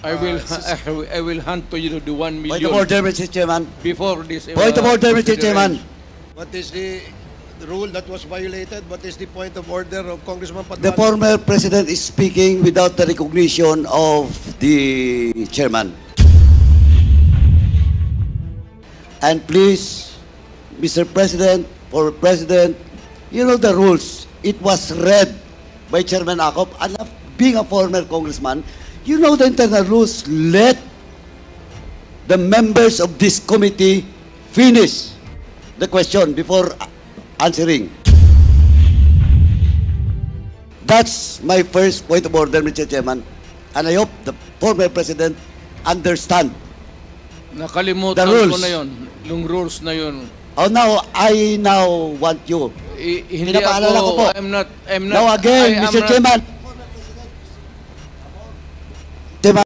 I will hand to you the 1 Point million of order, Mr. Chairman. before this. Point of order, Mr. Chairman. What is the rule that was violated? What is the point of order of Congressman The Paduano? former president is speaking without the recognition of the chairman. And please, Mr. President, former President, you know the rules. It was read by Chairman Acop. And being a former congressman, you know the internal rules. Let the members of this committee finish the question before answering. That's my first point of order, Mr. Chairman. And I hope the former president understand. Nakalimutan The rules. ko na yun. Yung rules na yun. Oh, now, I now want you. Hindi Pinapaalala ko po. I'm not, Now again, I am Mr. not- Chairman,